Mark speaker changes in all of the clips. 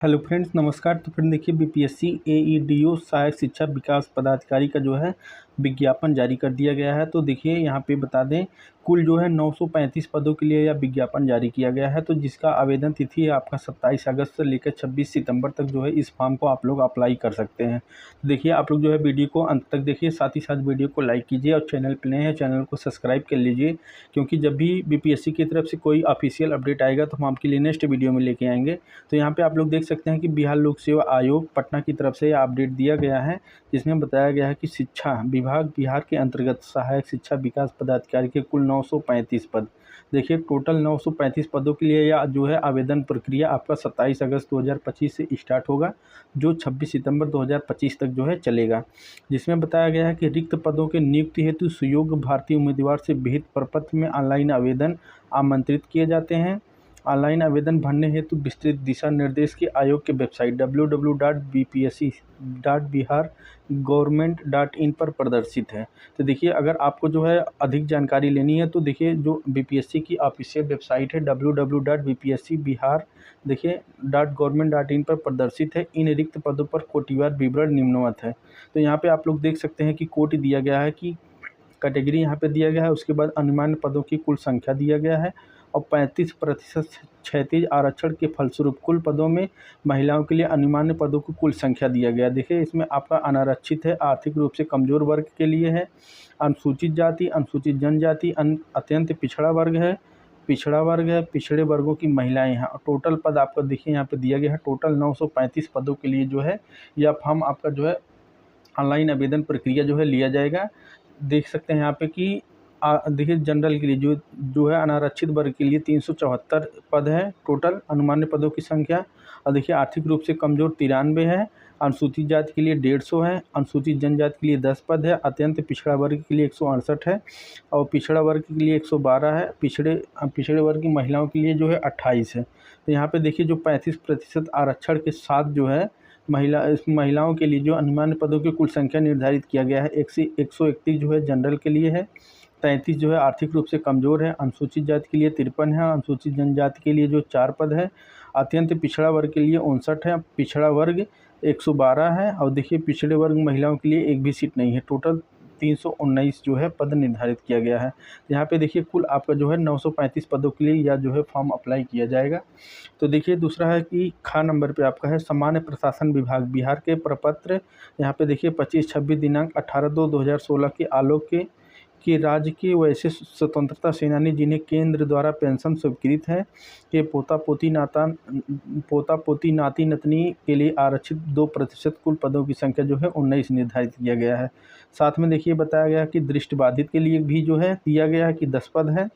Speaker 1: Hello friends, नमस्कार। तो friend देखिए, बीपीएससी एईडीओ सहायक शिक्षा विकास पदाधिकारी का जो है विज्ञापन जारी कर दिया गया है। तो देखिए यहाँ पे बता दें, कुल जो है 935 पदों के लिए यह विज्ञापन जारी किया गया है। तो जिसका आवेदन तिथि है आपका 27 अगस्त से लेकर 26 सितंबर तक जो है इस फॉर्म को आप लोग अप्लाई कर सकते हैं। तो देखिए आप लोग जो है वीडियो को अंत तक देखिए, साथ ही साथ वीडियो को लाइक कीजिए और चैनल पर नए हैं चैनल को सब्सक्राइब कर लीजिए, क्योंकि जब भी बीपीएससी की तरफ से कोई ऑफिशियल अपडेट आएगा तो हम आपके लिए नेक्स्ट वीडियो में लेके आएंगे। तो यहाँ पे आप लोग देख सकते हैं कि बिहार लोक सेवा आयोग पटना की तरफ से यह अपडेट दिया गया है, जिसमें बताया गया है कि शिक्षा विभाग बिहार के अंतर्गत सहायक शिक्षा विकास पदाधिकारी के कुल 935 पद। देखिए टोटल 935 पदों के लिए यह जो है आवेदन प्रक्रिया आपका 27 अगस्त 2025 से स्टार्ट होगा, जो 26 सितंबर 2025 तक जो है चलेगा। जिसमें बताया गया है कि रिक्त पदों के नियुक्ति हेतु सुयोग्य भारतीय उम्मीदवार से विहित प्रपत्र में ऑनलाइन आवेदन आमंत्रित किए जाते हैं। ऑनलाइन आवेदन भरने हेतु विस्तृत दिशा निर्देश की आयोग के वेबसाइट www.bpsc.bihar.gov.in पर प्रदर्शित है। तो देखिए अगर आपको जो है अधिक जानकारी लेनी है तो देखिए जो बीपीएससी की ऑफिशियल वेबसाइट है www.bpscbihar देखिए .gov.in पर प्रदर्शित है। इन रिक्त पदों पर कोटिवार विवरण निम्नवत है। तो यहाँ पे आप लोग देख सकते हैं कि कोटि दिया गया है कि कैटेगरी यहाँ पे दिया गया है, उसके बाद अनुमान्य पदों की कुल संख्या दिया गया है और 35% क्षैतिज आरक्षण के फलस्वरूप कुल पदों में महिलाओं के लिए अनुमान्य पदों की कुल संख्या दिया गया है। देखिए इसमें आपका अनारक्षित है, आर्थिक रूप से कमजोर वर्ग के लिए है, अनुसूचित जाति, अनुसूचित जनजाति, अत्यंत पिछड़ा वर्ग है, पिछड़े वर्गों की महिलाएं हैं। टोटल पद आपका देखिए यहाँ पे दिया गया है। टोटल 935 पदों के लिए जो है यह फॉर्म आपका जो है ऑनलाइन आवेदन प्रक्रिया जो है लिया जाएगा। देख सकते हैं यहाँ पे कि देखिए जनरल के लिए जो है अनारक्षित वर्ग के लिए 374 पद है टोटल अनुमान्य पदों की संख्या। और देखिए आर्थिक रूप से कमजोर 93 है, अनुसूचित जाति के लिए 150 है, अनुसूचित जनजाति के लिए 10 पद है, अत्यंत पिछड़ा वर्ग के लिए 168 है और पिछड़ा वर्ग के लिए 112 है, पिछड़े वर्ग की महिलाओं के लिए जो है 28 है। तो यहाँ पे देखिए जो 35% आरक्षण के साथ जो है महिलाओं के लिए जो अनुमान्य पदों की कुल संख्या निर्धारित किया गया है 131 जो है जनरल के लिए है, 33 जो है आर्थिक रूप से कमजोर है, अनुसूचित जाति के लिए 53 है, अनुसूचित जनजाति के लिए जो 4 पद है, अत्यंत पिछड़ा वर्ग के लिए 59 है, पिछड़ा वर्ग 112 है और देखिए पिछड़े वर्ग महिलाओं के लिए एक भी सीट नहीं है। टोटल 319 जो है पद निर्धारित किया गया है। यहाँ पे देखिए कुल आपका जो है 935 पदों के लिए या जो है फॉर्म अप्लाई किया जाएगा। तो देखिए दूसरा है कि खा नंबर पे आपका है सामान्य प्रशासन विभाग बिहार के प्रपत्र। यहाँ पे देखिए 25-26 दिनांक 18/2/2016 के आलोक के राज्य के वैसे स्वतंत्रता सेनानी जिन्हें केंद्र द्वारा पेंशन स्वीकृत है के पोता पोती नाती नतनी के लिए आरक्षित 2% कुल पदों की संख्या जो है 19 निर्धारित किया गया है। साथ में देखिए बताया गया कि दृष्टिबाधित के लिए भी जो है दिया गया है कि 10 पद है,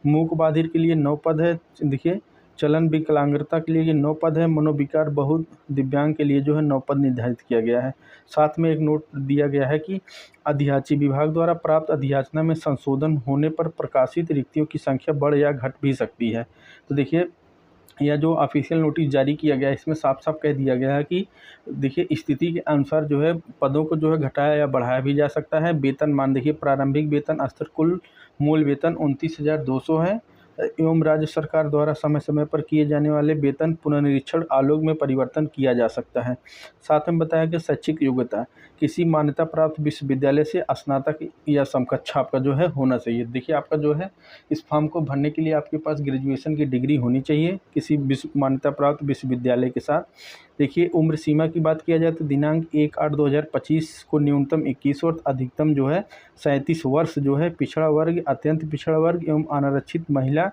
Speaker 1: मूक बाधिर के लिए 9 पद है, देखिए चलन विकलांगता के लिए ये 9 पद है, मनोविकार बहुत दिव्यांग के लिए जो है 9 पद निर्धारित किया गया है। साथ में एक नोट दिया गया है कि अधियाची विभाग द्वारा प्राप्त अधियाचना में संशोधन होने पर प्रकाशित रिक्तियों की संख्या बढ़ या घट भी सकती है। तो देखिए यह जो ऑफिशियल नोटिस जारी किया गया है इसमें साफ साफ कह दिया गया है कि देखिए स्थिति के अनुसार जो है पदों को जो है घटाया या बढ़ाया भी जा सकता है। वेतन मान देखिए प्रारंभिक वेतन स्तर कुल मूल वेतन 29,200 है एवं राज्य सरकार द्वारा समय समय पर किए जाने वाले वेतन पुनर्निरीक्षण आलोक में परिवर्तन किया जा सकता है। साथ में बताया कि शैक्षिक योग्यता किसी मान्यता प्राप्त विश्वविद्यालय से स्नातक या समकक्ष आपका जो है होना चाहिए। देखिए आपका जो है इस फॉर्म को भरने के लिए आपके पास ग्रेजुएशन की डिग्री होनी चाहिए किसी मान्यता प्राप्त विश्वविद्यालय के साथ। देखिए उम्र सीमा की बात किया जाए तो दिनांक 1/8/2025 को न्यूनतम 21 वर्ष, अधिकतम जो है 37 वर्ष जो है पिछड़ा वर्ग, अत्यंत पिछड़ा वर्ग एवं अनारक्षित महिला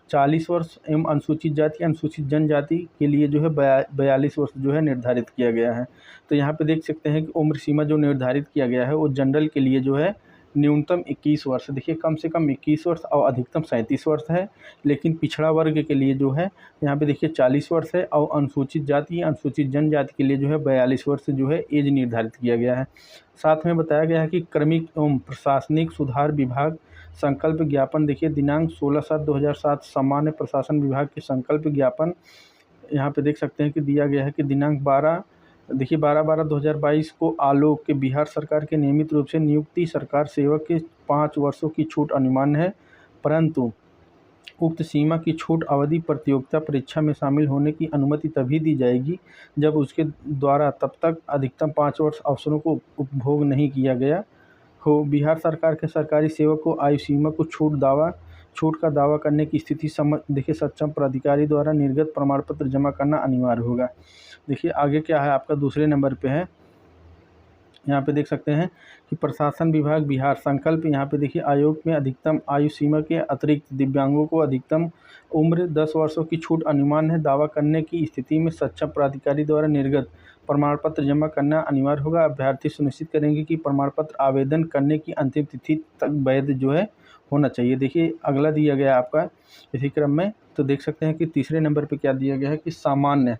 Speaker 1: 40 वर्ष एवं अनुसूचित जाति अनुसूचित जनजाति के लिए जो है 42 वर्ष जो है निर्धारित किया गया है। तो यहाँ पे देख सकते हैं कि उम्र सीमा जो निर्धारित किया गया है वो जनरल के लिए जो है न्यूनतम 21 वर्ष, देखिए कम से कम 21 वर्ष और अधिकतम 37 वर्ष है। लेकिन पिछड़ा वर्ग के लिए जो है यहाँ पे देखिए 40 वर्ष है और अनुसूचित जाति अनुसूचित जनजाति के लिए जो है 42 वर्ष जो है एज निर्धारित किया गया है। साथ में बताया गया है कि क्रमिक एवं प्रशासनिक सुधार विभाग संकल्प ज्ञापन देखिए दिनांक 16/7/2007 सामान्य प्रशासन विभाग के संकल्प ज्ञापन यहाँ पे देख सकते हैं कि दिया गया है कि दिनांक 12/12/2022 को आलोक के बिहार सरकार के नियमित रूप से नियुक्ति सरकार सेवक के 5 वर्षों की छूट अनुमान है, परंतु उक्त सीमा की छूट अवधि प्रतियोगिता परीक्षा में शामिल होने की अनुमति तभी दी जाएगी जब उसके द्वारा तब तक अधिकतम 5 वर्ष अवसरों को उपभोग नहीं किया गया हो। बिहार सरकार के सरकारी सेवक को आयु सीमा को छूट का दावा करने की स्थिति देखिए सक्षम प्राधिकारी द्वारा निर्गत प्रमाण पत्र जमा करना अनिवार्य होगा। देखिए आगे क्या है, आपका दूसरे नंबर पे है, यहाँ पे देख सकते हैं कि प्रशासन विभाग बिहार संकल्प। यहाँ पे देखिए आयोग में अधिकतम आयु सीमा के अतिरिक्त दिव्यांगों को अधिकतम उम्र 10 वर्षों की छूट अनुमान है दावा करने की स्थिति में सक्षम प्राधिकारी द्वारा निर्गत प्रमाण पत्र जमा करना अनिवार्य होगा। अभ्यर्थी सुनिश्चित करेंगे कि प्रमाण पत्र आवेदन करने की अंतिम तिथि तक वैध जो है होना चाहिए। देखिए अगला दिया गया आपका इसी क्रम में, तो देख सकते हैं कि तीसरे नंबर पर क्या दिया गया है कि सामान्य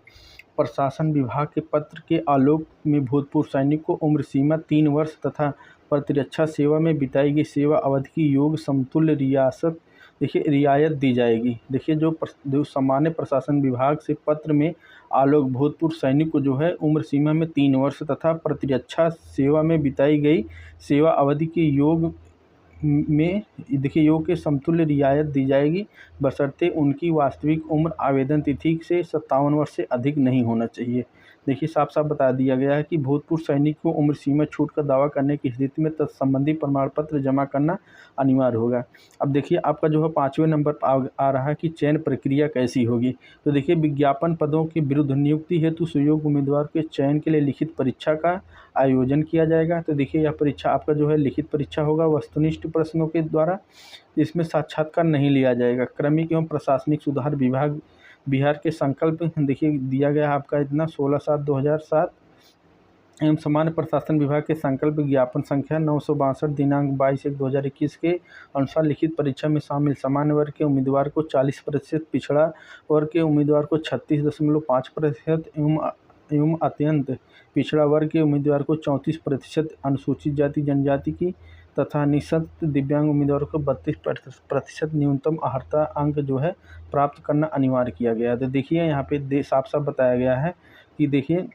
Speaker 1: प्रशासन विभाग के पत्र के आलोक में भूतपूर्व सैनिक को उम्र सीमा 3 वर्ष तथा प्रतिरक्षा सेवा में बिताई गई सेवा अवधि की योग समतुल्य रियायत दी जाएगी। देखिए जो सामान्य प्रशासन विभाग से पत्र में आलोक भूतपूर्व सैनिक को जो है उम्र सीमा में 3 वर्ष तथा प्रतिरक्षा सेवा में बिताई गई सेवा अवधि के योग में देखिए योग के समतुल्य रियायत दी जाएगी, बशर्ते उनकी वास्तविक उम्र आवेदन तिथि से 57 वर्ष से अधिक नहीं होना चाहिए। देखिए साफ साफ बता दिया गया है कि भूतपूर्व सैनिक को उम्र सीमा छूट का दावा करने की स्थिति में तत्संबंधी प्रमाण पत्र जमा करना अनिवार्य होगा। अब देखिए आपका जो है 5वें नंबर पर आ रहा है कि चयन प्रक्रिया कैसी होगी। तो देखिए विज्ञापन पदों के विरुद्ध नियुक्ति हेतु सुयोग्य उम्मीदवार के चयन के लिए लिखित परीक्षा का आयोजन किया जाएगा। तो देखिए यह परीक्षा आपका जो है लिखित परीक्षा होगा वस्तुनिष्ठ प्रश्नों के द्वारा, इसमें साक्षात्कार नहीं लिया जाएगा। क्रमिक एवं प्रशासनिक सुधार विभाग बिहार के संकल्प देखिए दिया गया है आपका इतना 16/7/2007 एवं सामान्य प्रशासन विभाग के संकल्प विज्ञापन संख्या 962 दिनांक 22/1/2021 के अनुसार लिखित परीक्षा में शामिल सामान्य वर्ग के उम्मीदवार को 40%, पिछड़ा वर्ग के उम्मीदवार को 36.5% एवं अत्यंत पिछड़ा वर्ग के उम्मीदवार को 34%, अनुसूचित जाति जनजाति की तथा निःशक्त दिव्यांग उम्मीदवारों को 32% न्यूनतम अर्हता अंक जो है प्राप्त करना अनिवार्य किया गया है। तो देखिए यहाँ पे साफ साफ बताया गया है कि देखिए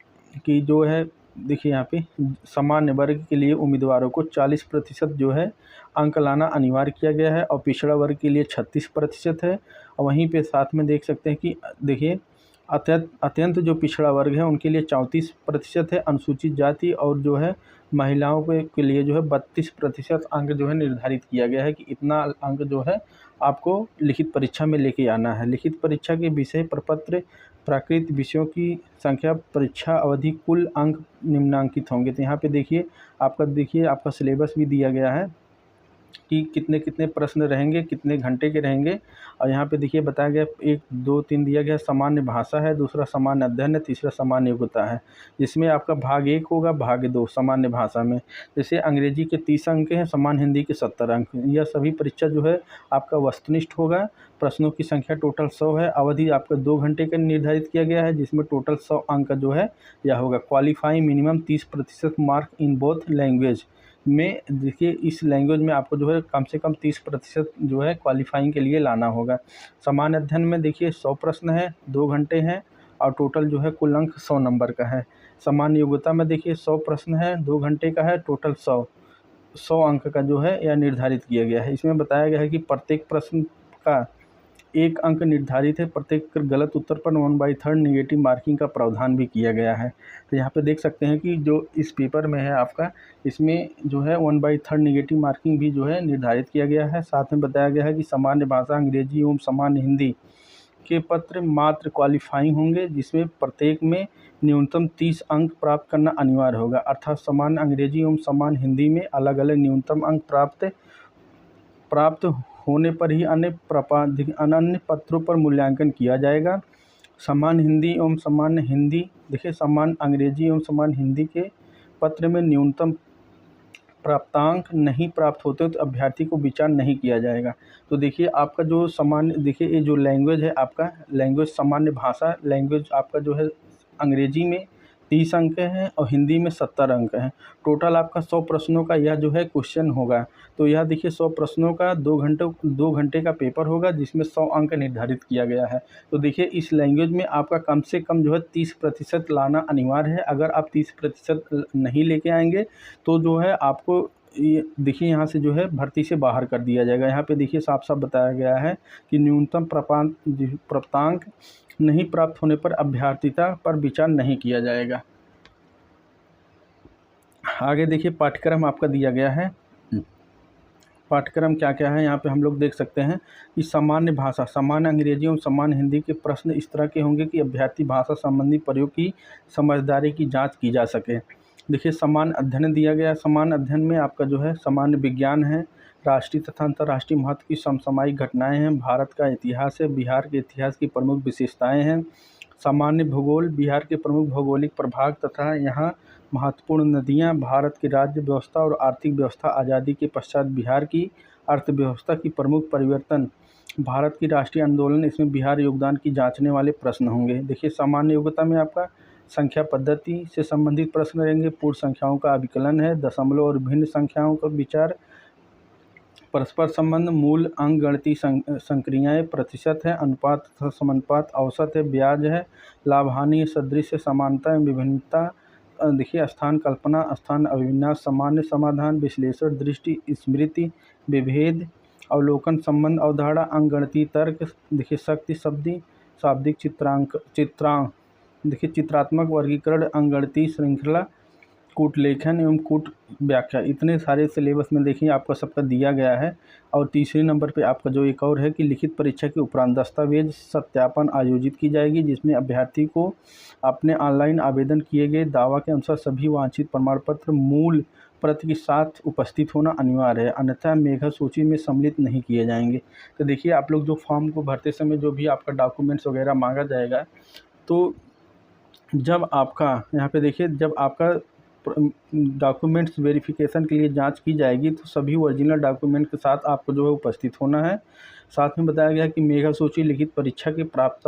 Speaker 1: कि जो है देखिए यहाँ पे सामान्य वर्ग के लिए उम्मीदवारों को 40% जो है अंक लाना अनिवार्य किया गया है और पिछड़ा वर्ग के लिए 36% है। और वहीं पे साथ में देख सकते हैं कि देखिए अत्यंत जो पिछड़ा वर्ग है उनके लिए 34% है। अनुसूचित जाति और जो है महिलाओं के लिए जो है 32% अंक जो है निर्धारित किया गया है कि इतना अंक जो है आपको लिखित परीक्षा में लेके आना है। लिखित परीक्षा के विषय प्रपत्र प्राकृत विषयों की संख्या परीक्षा अवधि कुल अंक निम्नांकित होंगे। तो यहाँ पे देखिए आपका सिलेबस भी दिया गया है कि कितने कितने प्रश्न रहेंगे, कितने घंटे के रहेंगे। और यहाँ पे देखिए बताया गया 1, 2, 3 दिया गया सामान्य भाषा है, दूसरा सामान्य अध्ययन है, तीसरा सामान्य योग्यता है। जिसमें आपका भाग 1 होगा, भाग 2 सामान्य भाषा में जैसे अंग्रेजी के 30 अंक हैं, सामान्य हिंदी के 70 अंक। यह सभी परीक्षा जो है आपका वस्तुनिष्ठ होगा। प्रश्नों की संख्या टोटल 100 है। अवधि आपका 2 घंटे का निर्धारित किया गया है, जिसमें टोटल 100 अंक का जो है यह होगा। Qualifying minimum 30% mark in both language में देखिए इस लैंग्वेज में आपको जो है कम से कम 30% जो है क्वालिफाइंग के लिए लाना होगा। सामान्य अध्ययन में देखिए 100 प्रश्न है, 2 घंटे हैं और टोटल जो है कुल अंक 100 नंबर का है। सामान्य योग्यता में देखिए 100 प्रश्न है, 2 घंटे का है, टोटल 100 अंक का जो है यह निर्धारित किया गया है। इसमें बताया गया है कि प्रत्येक प्रश्न का 1 अंक निर्धारित है। प्रत्येक गलत उत्तर पर 1/3 नेगेटिव मार्किंग का प्रावधान भी किया गया है। तो यहाँ पे देख सकते हैं कि जो इस पेपर में है आपका, इसमें जो है 1/3 नेगेटिव मार्किंग भी जो है निर्धारित किया गया है। साथ में बताया गया है कि सामान्य भाषा अंग्रेजी एवं सामान्य हिंदी के पत्र मात्र क्वालिफाइंग होंगे, जिसमें प्रत्येक में न्यूनतम 30 अंक प्राप्त करना अनिवार्य होगा। अर्थात सामान्य अंग्रेजी एवं सामान्य हिंदी में अलग अलग न्यूनतम अंक प्राप्त होने पर ही अन्य पत्रों पर मूल्यांकन किया जाएगा। सामान्य हिंदी एवं सामान्य हिंदी देखिए सामान्य अंग्रेजी एवं सामान्य हिंदी के पत्र में न्यूनतम प्राप्तांक नहीं प्राप्त होते तो अभ्यर्थी को विचार नहीं किया जाएगा। तो देखिए आपका जो सामान्य देखिए ये जो लैंग्वेज है आपका लैंग्वेज सामान्य भाषा लैंग्वेज आपका जो है अंग्रेजी में 30 अंक हैं और हिंदी में 70 अंक हैं। टोटल आपका 100 प्रश्नों का यह जो है क्वेश्चन होगा। तो यह देखिए 100 प्रश्नों का 2 घंटे का पेपर होगा, जिसमें 100 अंक निर्धारित किया गया है। तो देखिए इस लैंग्वेज में आपका कम से कम जो है 30% लाना अनिवार्य है। अगर आप 30% नहीं लेके आएंगे तो जो है आपको ये देखिए यहाँ से जो है भर्ती से बाहर कर दिया जाएगा। यहाँ पे देखिए साफ साफ बताया गया है कि न्यूनतम प्राप्तांक नहीं प्राप्त होने पर अभ्यर्थिता पर विचार नहीं किया जाएगा। आगे देखिए पाठ्यक्रम आपका दिया गया है। पाठ्यक्रम क्या क्या है यहाँ पे हम लोग देख सकते हैं कि सामान्य भाषा, सामान्य अंग्रेजी एवं सामान्य हिंदी के प्रश्न इस तरह के होंगे कि अभ्यर्थी भाषा संबंधी प्रयोग की समझदारी की जांच की जा सके। देखिए सामान्य अध्ययन दिया गया। सामान्य अध्ययन में आपका जो है सामान्य विज्ञान है, राष्ट्रीय तथा अंतर्राष्ट्रीय महत्व की समसामयिक घटनाएं हैं, भारत का इतिहास है, बिहार के इतिहास की प्रमुख विशेषताएं हैं, सामान्य भूगोल, बिहार के प्रमुख भौगोलिक प्रभाग तथा यहाँ महत्वपूर्ण नदियां, भारत की राज्य व्यवस्था और आर्थिक व्यवस्था, आज़ादी के पश्चात बिहार की अर्थव्यवस्था की प्रमुख परिवर्तन, भारत की राष्ट्रीय आंदोलन, इसमें बिहार योगदान की जांचने वाले प्रश्न होंगे। देखिए सामान्य योग्यता में आपका संख्या पद्धति से संबंधित प्रश्न रहेंगे, पूर्ण संख्याओं का अभिकलन है, दशमलव और भिन्न संख्याओं का विचार, परस्पर संबंध, मूल, अंक गणितीय संक्रियाएँ, प्रतिशत है, अनुपात तथा समानुपात, औसत है, ब्याज है, लाभ हानि, सदृश, समानता एवं विभिन्नता, देखिए स्थान कल्पना, स्थान अभिविन्यास, सामान्य समाधान, विश्लेषण, दृष्टि, स्मृति, विभेद, अवलोकन, संबंध, अवधारणा, अंकगणितीय तर्क, देखिए शक्ति, शाब्दिक देखिए चित्रात्मक वर्गीकरण, अंकगणितीय श्रृंखला, कूट लेखन एवं कूट व्याख्या, इतने सारे सिलेबस में देखिए आपका सबका दिया गया है। और तीसरे नंबर पे आपका जो एक और है कि लिखित परीक्षा के उपरांत दस्तावेज सत्यापन आयोजित की जाएगी, जिसमें अभ्यर्थी को अपने ऑनलाइन आवेदन किए गए दावा के अनुसार सभी वांछित प्रमाण पत्र मूल प्रति के साथ उपस्थित होना अनिवार्य है, अन्यथा मेधा सूची में सम्मिलित नहीं किए जाएंगे। तो देखिए आप लोग जो फॉर्म को भरते समय जो भी आपका डॉक्यूमेंट्स वगैरह मांगा जाएगा, तो जब आपका यहाँ पे देखिए जब आपका डॉक्यूमेंट्स वेरिफिकेशन के लिए जांच की जाएगी तो सभी ओरिजिनल डॉक्यूमेंट के साथ आपको जो है उपस्थित होना है। साथ में बताया गया कि मेधा सूची लिखित परीक्षा के प्राप्त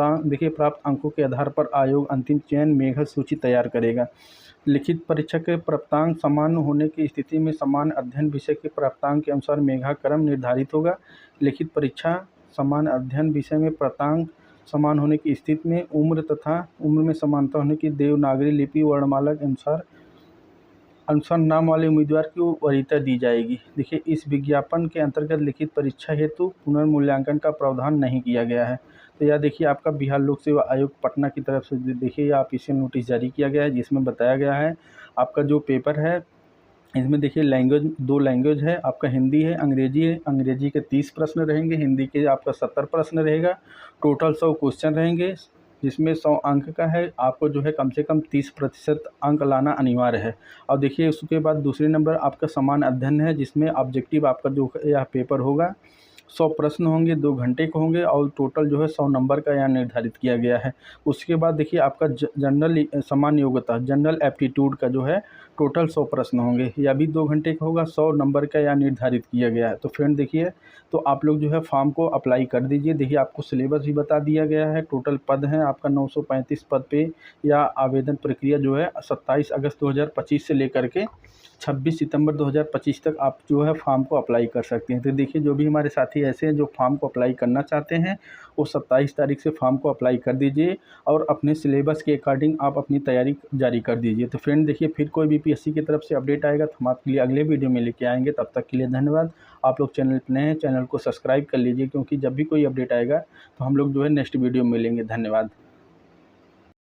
Speaker 1: अंकों के आधार पर आयोग अंतिम चयन मेधा सूची तैयार करेगा। लिखित परीक्षा के प्राप्तांक समान होने की स्थिति में समान अध्ययन विषय के प्राप्तांक के अनुसार मेधाक्रम निर्धारित होगा। लिखित परीक्षा समान अध्ययन विषय में प्राप्तांक समान होने की स्थिति में उम्र में समानता होने की देवनागरी लिपि वर्णमाला के अनुसार नाम वाले उम्मीदवार को वरीयता दी जाएगी। देखिए इस विज्ञापन के अंतर्गत लिखित परीक्षा हेतु पुनर्मूल्यांकन का प्रावधान नहीं किया गया है। तो यह देखिए आपका बिहार लोक सेवा आयोग पटना की तरफ से देखिए यह ऑफिशियल नोटिस जारी किया गया है, जिसमें बताया गया है आपका जो पेपर है इसमें देखिए दो लैंग्वेज है, आपका हिंदी है, अंग्रेजी है। अंग्रेजी के 30 प्रश्न रहेंगे, हिंदी के आपका 70 प्रश्न रहेगा। टोटल 100 क्वेश्चन रहेंगे, जिसमें 100 अंक का है। आपको जो है कम से कम 30% अंक लाना अनिवार्य है। और देखिए उसके बाद दूसरे नंबर आपका समान अध्ययन है, जिसमें ऑब्जेक्टिव आपका जो यह पेपर होगा 100 प्रश्न होंगे, 2 घंटे के होंगे और टोटल जो है 100 नंबर का यहाँ निर्धारित किया गया है। उसके बाद देखिए आपका जनरल सामान्य योग्यता जनरल एप्टीट्यूड का जो है टोटल 100 प्रश्न होंगे, यह भी 2 घंटे का होगा, 100 नंबर का यहाँ निर्धारित किया गया है। तो फ्रेंड देखिए तो आप लोग जो है फॉर्म को अप्लाई कर दीजिए। देखिए आपको सिलेबस भी बता दिया गया है, टोटल पद हैं आपका 935 पद पे। या आवेदन प्रक्रिया जो है 27 अगस्त 2025 से लेकर के 26 सितंबर 2025 तक आप जो है फॉर्म को अप्लाई कर सकते हैं। तो देखिए जो भी हमारे साथी ऐसे हैं जो फॉर्म को अप्लाई करना चाहते हैं वो 27 तारीख से फॉर्म को अप्लाई कर दीजिए और अपने सिलेबस के अकॉर्डिंग आप अपनी तैयारी जारी कर दीजिए। तो फ्रेंड देखिए फिर कोई भी पीएससी की तरफ से अपडेट आएगा तो हम आपके लिए अगले वीडियो में लेके आएंगे। तब तक के लिए धन्यवाद। आप लोग चैनल पर नए हैं, चैनल को सब्सक्राइब कर लीजिए, क्योंकि जब भी कोई अपडेट आएगा तो हम लोग जो है नेक्स्ट वीडियो में मिलेंगे। धन्यवाद।